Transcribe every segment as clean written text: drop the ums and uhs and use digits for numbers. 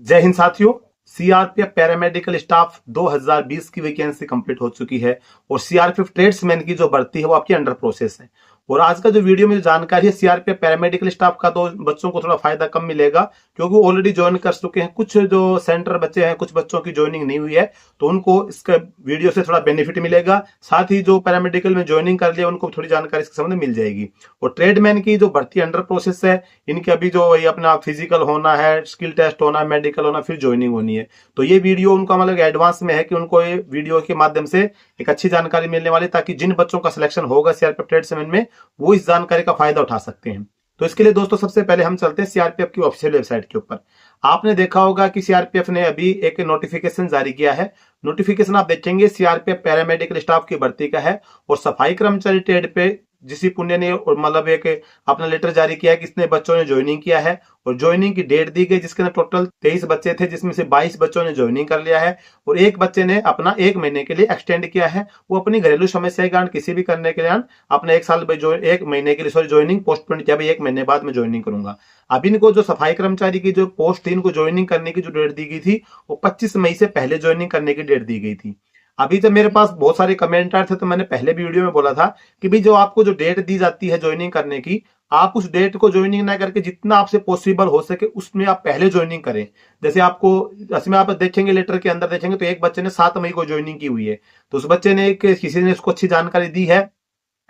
जय हिंद साथियों। CRPF paramedical staff 2020 की वैकेंसी कंप्लीट हो चुकी है और सीआरपीएफ ट्रेड्समैन की जो भर्ती है वो आपकी अंडर प्रोसेस है। और आज का जो वीडियो में जो जानकारी है सीआरपीएफ पैरामेडिकल स्टाफ का, तो बच्चों को थोड़ा फायदा कम मिलेगा क्योंकि वो ऑलरेडी ज्वाइन कर चुके हैं। कुछ जो सेंटर बच्चे हैं, कुछ बच्चों की ज्वाइनिंग नहीं हुई है, तो उनको इसका वीडियो से थोड़ा बेनिफिट मिलेगा। साथ ही जो पैरामेडिकल में ज्वाइनिंग कर लिया उनको थोड़ी जानकारी इसके संबंध में मिल जाएगी। और ट्रेडमैन की जो भर्ती अंडर प्रोसेस है, इनके अभी जो वही अपना फिजिकल होना है, स्किल टेस्ट होना है, मेडिकल होना, फिर ज्वाइनिंग होनी है। तो ये वीडियो उनका मतलब एडवांस में है कि उनको ये वीडियो के माध्यम से एक अच्छी जानकारी मिलने वाली, ताकि जिन बच्चों का सिलेक्शन होगा सीआरपीएफ ट्रेड्समैन में वो इस जानकारी का फायदा उठा सकते हैं। तो इसके लिए दोस्तों सबसे पहले हम चलते हैं सीआरपीएफ की ऑफिशियल वेबसाइट के ऊपर। आपने देखा होगा कि सीआरपीएफ ने अभी एक नोटिफिकेशन जारी किया है। नोटिफिकेशन आप देखेंगे सीआरपीएफ पैरामेडिकल स्टाफ की भर्ती का है और सफाई कर्मचारी ट्रेड पे जिसी पुण्य ने मतलब एक अपना लेटर जारी किया है कि इतने बच्चों ने ज्वाइनिंग किया है और ज्वाइनिंग की डेट दी गई, जिसके अंदर टोटल 23 बच्चे थे, जिसमें से 22 बच्चों ने ज्वाइनिंग कर लिया है और एक बच्चे ने अपना 1 महीने के लिए एक्सटेंड किया है। वो अपनी घरेलू समस्या के कारण किसी भी करने के लिए अपने 1 महीने के लिए ज्वाइनिंग पोस्टपोन किया, 1 महीने बाद में ज्वाइनिंग करूंगा। अब इनको जो सफाई कर्मचारी की जो पोस्ट थी, इनको ज्वाइनिंग करने की जो डेट दी गई थी वो 25 मई से पहले ज्वाइनिंग करने की डेट दी गई थी। अभी जब मेरे पास बहुत सारे कमेंट आए थे तो मैंने पहले भी वीडियो में बोला था कि भाई जो आपको जो डेट दी जाती है ज्वाइनिंग करने की, आप उस डेट को ज्वाइनिंग ना करके जितना आपसे पॉसिबल हो सके उसमें आप पहले ज्वाइनिंग करें। जैसे आपको इसमें आप देखेंगे, लेटर के अंदर देखेंगे तो एक बच्चे ने 7 मई को ज्वाइनिंग की हुई है, तो उस बच्चे ने किसी ने उसको अच्छी जानकारी दी है,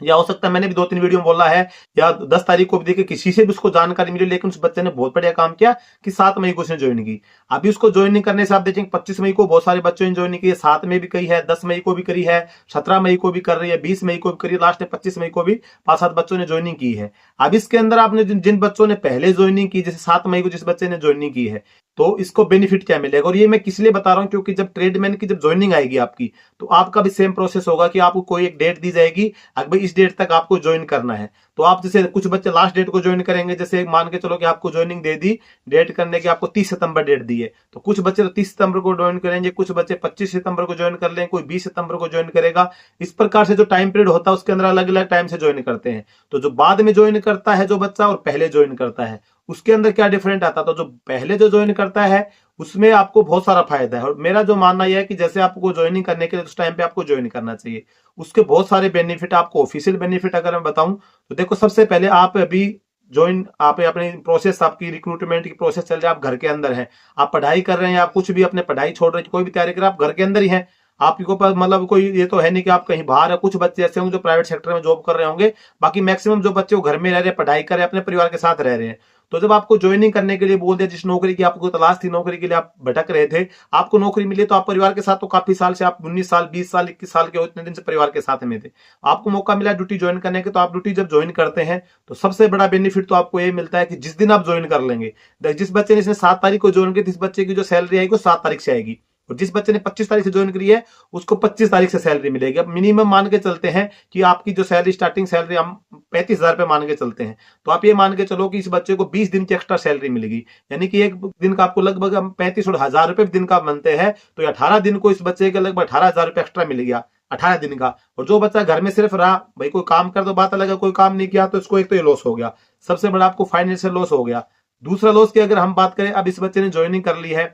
या हो सकता है मैंने भी 2-3 वीडियो में बोला है, या 10 तारीख को भी देखिए किसी से भी उसको जानकारी मिली, लेकिन उस बच्चे ने बहुत बढ़िया काम किया कि 7 मई को उसने ज्वाइन की। अभी उसको ज्वाइनिंग करने से आप देखेंगे 25 मई को बहुत सारे बच्चों ने ज्वाइनिंग की है, 7 में भी करी है, 10 मई को भी करी है, 17 मई को भी कर रही है, 20 मई को भी करी है, लास्ट में 25 मई को भी 5-7 बच्चों ने ज्वाइनिंग की है। अब इसके अंदर आपने जिन बच्चों ने पहले ज्वाइनिंग की, जैसे 7 मई को जिस बच्चे ने ज्वाइनिंग की है, तो इसको बेनिफिट क्या मिलेगा। और ये मैं किस लिए बता रहा हूं, क्योंकि जब ट्रेडमैन की जब ज्वाइनिंग आएगी आपकी, तो आपका भी सेम प्रोसेस होगा कि आपको कोई एक डेट दी जाएगी, अगर इस डेट तक आपको ज्वाइन करना है। तो आप जैसे कुछ बच्चे लास्ट डेट को ज्वाइन करेंगे, जैसे मान के चलो कि आपको ज्वाइनिंग दे दी, डेट करने की आपको 30 सितंबर डेट दी है, तो कुछ बच्चे तो 30 सितंबर को ज्वाइन करेंगे, कुछ बच्चे 25 सितंबर को ज्वाइन कर लेंगे, कोई 20 सितंबर को ज्वाइन करेगा। इस प्रकार से जो टाइम पीरियड होता है उसके अंदर अलग अलग टाइम से ज्वाइन करते हैं। तो जो बाद में ज्वाइन करता है जो बच्चा और पहले ज्वाइन करता है, उसके अंदर क्या डिफरेंट आता है। तो जो पहले जो ज्वाइन करता है उसमें आपको बहुत सारा फायदा है, और मेरा जो मानना यह है कि जैसे आपको ज्वाइनिंग करने के लिए उस टाइम पे आपको ज्वाइन करना चाहिए, उसके बहुत सारे बेनिफिट। आपको ऑफिशियल बेनिफिट अगर मैं बताऊं तो देखो, सबसे पहले आप अभी ज्वाइन, आप अपनी प्रोसेस, आपकी रिक्रूटमेंट की प्रोसेस चल रही है, आप घर के अंदर हैं, आप पढ़ाई कर रहे हैं, आप कुछ भी अपने पढ़ाई छोड़ रहे हैं, कोई भी तैयारी कर रहे हैं, आप घर के अंदर ही हैं। आपको पास मतलब कोई ये तो है नहीं कि आप कहीं बाहर है। कुछ बच्चे ऐसे होंगे जो प्राइवेट सेक्टर में जॉब कर रहे होंगे, बाकी मैक्सिमम जो बच्चे वो घर में रह रहे हैं, पढ़ाई कर रहे हैं, अपने परिवार के साथ रह रहे हैं। तो जब आपको ज्वाइनिंग करने के लिए बोल दिया, जिस नौकरी की आपको तलाश थी, नौकरी के लिए आप भटक रहे थे, आपको नौकरी मिली, तो आप परिवार के साथ तो काफी साल से, आप 19 साल 20 साल 21 साल के इतने दिन से परिवार के साथ में थे, आपको मौका मिला ड्यूटी ज्वाइन करने के। तो आप ड्यूटी जब ज्वाइन करते हैं तो सबसे बड़ा बेनिफिट तो आपको ये मिलता है कि जिस दिन आप ज्वाइन कर लेंगे, जिस बच्चे ने इसने 7 तारीख को ज्वाइन की, इस बच्चे की जो सैलरी आएगी वो 7 तारीख से आएगी, और जिस बच्चे ने 25 तारीख से ज्वाइन करी है उसको 25 तारीख से सैलरी मिलेगी। अब मिनिमम मान के चलते हैं कि आपकी जो सैलरी, स्टार्टिंग सैलरी हम 35,000 रुपए मान के चलते हैं, तो आप ये मान के चलो कि इस बच्चे को 20 दिन की एक्स्ट्रा सैलरी मिलेगी, यानी कि एक दिन का आपको लगभग 35 और 1000 रुपए दिन का बनते हैं, तो 18 दिन को इस बच्चे के लगभग 18,000 रुपए एक्स्ट्रा मिल गया 18 दिन का। और जो बच्चा घर में सिर्फ रहा, भाई कोई काम कर तो बात अलग है, कोई काम नहीं किया तो इसको एक तो ये लॉस हो गया, सबसे बड़ा आपको फाइनेंशियल लॉस हो गया। दूसरा लॉस की अगर हम बात करें, अब इस बच्चे ने ज्वाइनिंग कर ली है,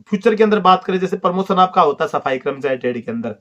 फ्यूचर के अंदर बात करें, जैसे प्रमोशन आपका होता है सफाई कर्मचारी ट्रेड के अंदर,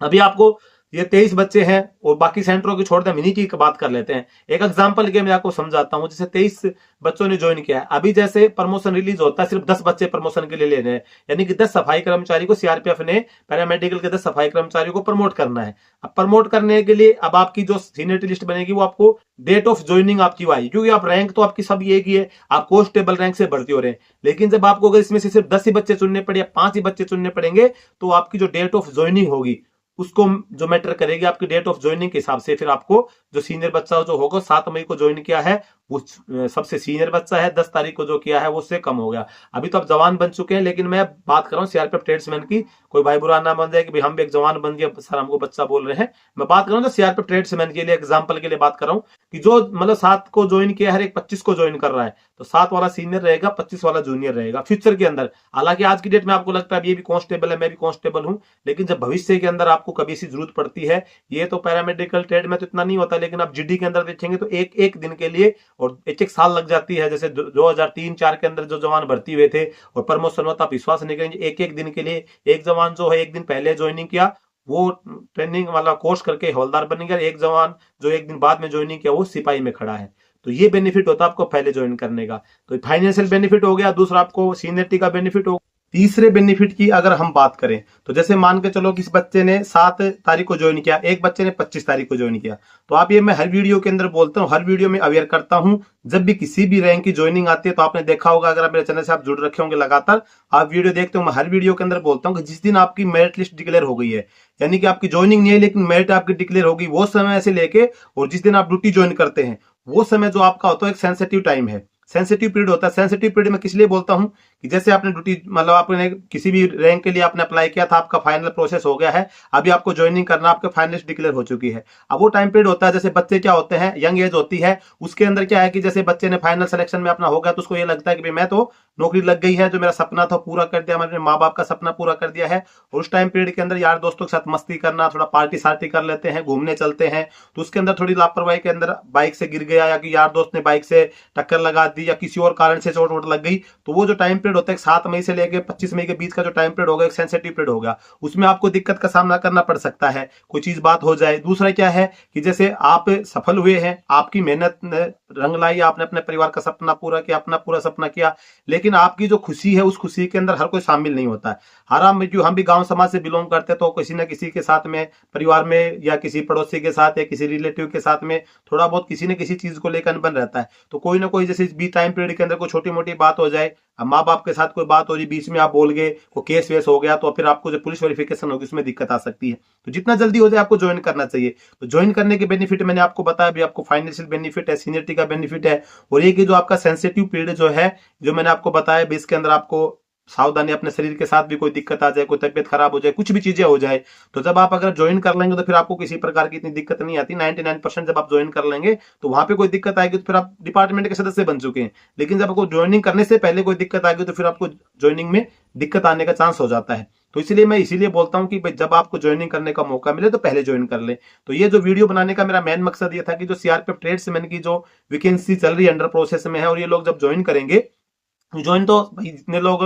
अभी आपको ये 23 बच्चे हैं और बाकी सेंटरों की छोड़ दें, मिनी की बात कर लेते हैं। एक एग्जांपल के मैं आपको समझाता हूं, जैसे 23 बच्चों ने ज्वाइन किया है, अभी जैसे प्रमोशन रिलीज होता है सिर्फ 10 बच्चे प्रमोशन के लिए ले रहे हैं, यानी कि 10 सफाई कर्मचारी को सीआरपीएफ ने पैरामेडिकल के 10 सफाई कर्मचारियों को प्रमोट करना है। अब प्रमोट करने के लिए अब आपकी जो सीनियरिटी लिस्ट बनेगी वो आपको डेट ऑफ ज्वाइनिंग आपकी आएगी, क्योंकि आप रैंक तो आपकी सब एक ही है, आप कॉन्स्टेबल रैंक से भर्ती हो रहे हैं, लेकिन जब आपको अगर इसमें से सिर्फ 10 ही बच्चे चुनने पड़े या 5 ही बच्चे चुनने पड़ेंगे, तो आपकी जो डेट ऑफ ज्वाइनिंग होगी उसको जो मैटर करेगी आपकी डेट ऑफ ज्वाइनिंग के हिसाब से। फिर आपको जो सीनियर बच्चा जो होगा, 7 मई को ज्वाइन किया है वो सबसे सीनियर बच्चा है, 10 तारीख को जो किया है वो उससे कम हो गया। अभी तो आप जवान बन चुके हैं, लेकिन मैं बात कर रहा हूँ सीआरपीएफ ट्रेड्समैन की। कोई भाई बुरा ना बन जाए कि भाई हम भी एक जवान बन गए, सर हमको बच्चा बोल रहे हैं। मैं बात कर रहा हूँ सीआरपीएफ ट्रेड्समैन के लिए, एग्जाम्पल के लिए बात कर रहा हूँ कि जो मतलब 7 को ज्वाइन किया है, एक 25 को ज्वाइन कर रहा है, तो 7 वाला सीनियर रहेगा, 25 वाला जूनियर रहेगा फ्यूचर के अंदर। हालांकि आज की डेट में आपको लगता है ये भी कांस्टेबल है, मैं भी कांस्टेबल हूं, लेकिन जब भविष्य के अंदर आपको कभी ऐसी जरूरत पड़ती है, ये तो पैरामेडिकल ट्रेड में तो इतना नहीं होता, लेकिन आप जीडी के अंदर देखेंगे तो एक एक दिन के लिए और एक साल लग जाती है। जैसे 2003-4 के अंदर जो जवान भर्ती हुए थे और प्रमोशन हुआ, आप विश्वास नहीं करेंगे, एक एक दिन के लिए एक जवान जो है एक दिन पहले ज्वाइनिंग किया, वो ट्रेनिंग वाला कोर्स करके हवलदार बन गया, एक जवान जो एक दिन बाद में ज्वाइनिंग किया वो सिपाही में खड़ा है। तो ये बेनिफिट होता है आपको पहले ज्वाइन करने का। तो फाइनेंशियल बेनिफिट हो गया, दूसरा आपको सीनियरिटी का बेनिफिट हो। तीसरे बेनिफिट की अगर हम बात करें तो जैसे मान के चलो किसी बच्चे ने 7 तारीख को ज्वाइन किया, एक बच्चे ने 25 तारीख को ज्वाइन किया, तो आप ये मैं हर वीडियो के अंदर बोलता हूँ, हर वीडियो में अवेयर करता हूँ, जब भी किसी भी रैंक की ज्वाइनिंग आती है तो आपने देखा होगा, अगर आप मेरे चैनल से आप जुड़ रखे होंगे लगातार, आप वीडियो देखते हो, मैं हर वीडियो के अंदर बोलता हूँ कि जिस दिन आपकी मेरिट लिस्ट डिक्लेयर हो गई है, यानी कि आपकी ज्वाइनिंग नहीं है लेकिन मेरिट आपकी डिक्लेयर होगी, वो समय से लेके और जिस दिन आप ड्यूटी ज्वाइन करते हैं वो समय जो आपका होता है एक सेंसिटिव टाइम है, सेंसिटिव पीरियड होता है। सेंसिटिव पीरियड में किस लिए बोलता हूं कि जैसे आपने ड्यूटी मतलब आपने किसी भी रैंक के लिए आपने अप्लाई किया था, आपका फाइनल प्रोसेस हो गया है, अभी आपको ज्वाइनिंग करना, आपके फाइनल डिक्लेयर हो चुकी है। अब वो टाइम पीरियड होता है, जैसे बच्चे क्या होते हैं, यंग एज होती है, उसके अंदर क्या है कि जैसे बच्चे ने फाइनल सिलेक्शन में अपना हो गया तो उसको ये लगता है कि भाई मैं तो नौकरी लग गई है, जो मेरा सपना था पूरा कर दिया, मैंने माँ बाप का सपना पूरा कर दिया है। और उस टाइम पीरियड के अंदर यार दोस्तों के साथ मस्ती करना, थोड़ा पार्टी सार्टी कर लेते हैं, घूमने चलते हैं, तो उसके अंदर थोड़ी लापरवाही के अंदर बाइक से गिर गया या कि यार दोस्त ने बाइक से टक्कर लगा दी या किसी और कारण से चोट वोट लग गई, तो वो जो टाइम पीरियड होता है 7 मई से लेकर 25 मई के बीच का जो टाइम पीरियड होगा एक सेंसिटिव पीरियड होगा, उसमें आपको दिक्कत का सामना करना पड़ सकता है, कोई चीज बात हो जाए। दूसरा क्या है कि जैसे आप सफल हुए हैं, आपकी मेहनत ने रंग लाई, आपने अपने परिवार का सपना पूरा किया, अपना पूरा सपना किया, लेकिन आपकी जो खुशी है उस खुशी के अंदर हर कोई शामिल नहीं होता है। हम भी गांव समाज से बिलोंग करते हैं, तो किसी न किसी के साथ में, परिवार में या किसी पड़ोसी के साथ या किसी रिलेटिव के साथ में थोड़ा बहुत किसी न किसी चीज को लेकर अनबन रहता है। तो कोई ना कोई जैसे इस बीच टाइम पीरियड के अंदर कोई छोटी मोटी बात हो जाए, माँ बाप के साथ कोई बात हो रही, बीच में आप बोल गए, कोई केस वेस हो गया, तो फिर आपको जो पुलिस वेरिफिकेशन होगी उसमें दिक्कत आ सकती है। तो जितना जल्दी हो जाए आपको ज्वाइन करना चाहिए। तो ज्वाइन करने के बेनिफिट मैंने आपको बताया, भी आपको फाइनेंशियल बेनिफिट है, सीनियरिटी का बेनिफिट है, और एक जो आपका सेंसिटिव पीरियड जो है, जो मैंने आपको बताया, भी इसके अंदर आपको सावधानी, अपने शरीर के साथ भी कोई दिक्कत आ जाए, कोई तबियत खराब हो जाए, कुछ भी चीजें हो जाए, तो जब आप अगर ज्वाइन कर लेंगे तो फिर आपको किसी प्रकार की इतनी दिक्कत नहीं आती। 99% जब आप ज्वाइन कर लेंगे तो वहां पे कोई दिक्कत आएगी तो फिर आप डिपार्टमेंट के सदस्य बन चुके हैं, लेकिन जब आपको ज्वाइनिंग करने से पहले कोई दिक्कत आएगी तो फिर आपको ज्वाइनिंग में दिक्कत आने का चांस हो जाता है। तो इसलिए मैं इसीलिए बोलता हूं कि जब आपको ज्वाइनिंग करने का मौका मिले तो पहले ज्वाइन कर ले। तो ये जो वीडियो बनाने का मेरा मेन मकसद ये था कि जो सीआरपीएफ ट्रेड्समैन की जो वैकेंसी चल रही है, अंडर प्रोसेस में है, और ये लोग जब ज्वाइन करेंगे, ज्वाइन तो भाई जितने लोग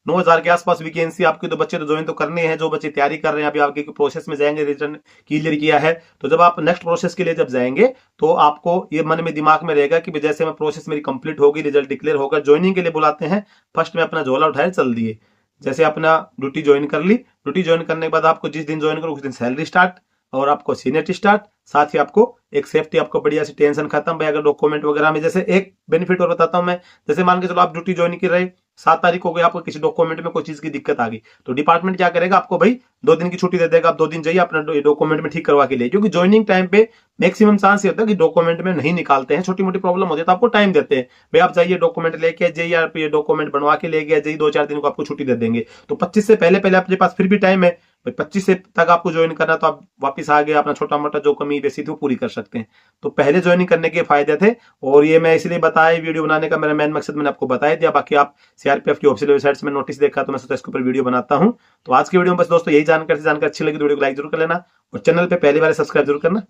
9,000 के आसपास वैकेंसी आपके, तो बच्चे तो ज्वाइन तो करने हैं, जो बच्चे तैयारी कर रहे हैं, अभी आपके प्रोसेस में जाएंगे, रिटर्न क्लियर किया है, तो जब आप नेक्स्ट प्रोसेस के लिए जब जाएंगे तो आपको ये मन में दिमाग में रहेगा कि जैसे मैं प्रोसेस मेरी कंप्लीट होगी, रिजल्ट डिक्लेयर होगा, ज्वाइनिंग के लिए बुलाते हैं, फर्स्ट में अपना झोला उठाए चल दिए, जैसे अपना ड्यूटी ज्वाइन कर ली, ड्यूटी ज्वाइन करने के बाद आपको जिस दिन ज्वाइन करो उस दिन सैलरी स्टार्ट और आपको सीनियरिटी स्टार्ट, साथ ही आपको एक सेफ्टी, आपको बढ़िया सी टेंशन खत्म। भाई अगर डॉक्यूमेंट वगैरह में, जैसे एक बेनिफिट और बताता हूं मैं, जैसे मान के चलो आप ड्यूटी ज्वाइन कर रहे, 7 तारीख हो गई, आपको किसी डॉक्यूमेंट में कोई चीज की दिक्कत आ गई, तो डिपार्टमेंट क्या करेगा, आपको भाई 2 दिन की छुट्टी दे देगा, आप 2 दिन जाइए अपना डॉक्यूमेंट में ठीक करवा के लिए, क्योंकि ज्वाइनिंग टाइम पे मैक्सिमम चांस ये होता है कि डॉक्यूमेंट में नहीं निकालते हैं, छोटी मोटी प्रॉब्लम होती है तो आपको टाइम देते हैं, भाई आप जाइए डॉक्यूमेंट लेके जाइए, आप ये डॉक्यूमेंट बनवा के ले गए जाइए, 2-4 दिन को आपको छुट्टी दे देंगे। तो 25 से पहले आपके पास फिर भी टाइम है, 25 से तक आपको ज्वाइन करना, तो आप वापस आ गए, अपना छोटा मोटा जो कमी बेसी थी वो पूरी कर सकते हैं। तो पहले ज्वाइनिंग करने के फायदे थे, और ये मैं इसलिए बताया, वीडियो बनाने का मेरा मेन मकसद मैंने आपको बता दिया। बाकी आप सीआरपीएफ की ऑफिशियल वेबसाइट्स में नोटिस देखा तो मैं सोचा इसके ऊपर वीडियो बनाता हूं। तो आज की वीडियो में बस दोस्तों यही जानकारी अच्छी लगी तो वीडियो को लाइक जरूर कर लेना, और चैनल पे पहली बार सब्सक्राइब जरूर करना।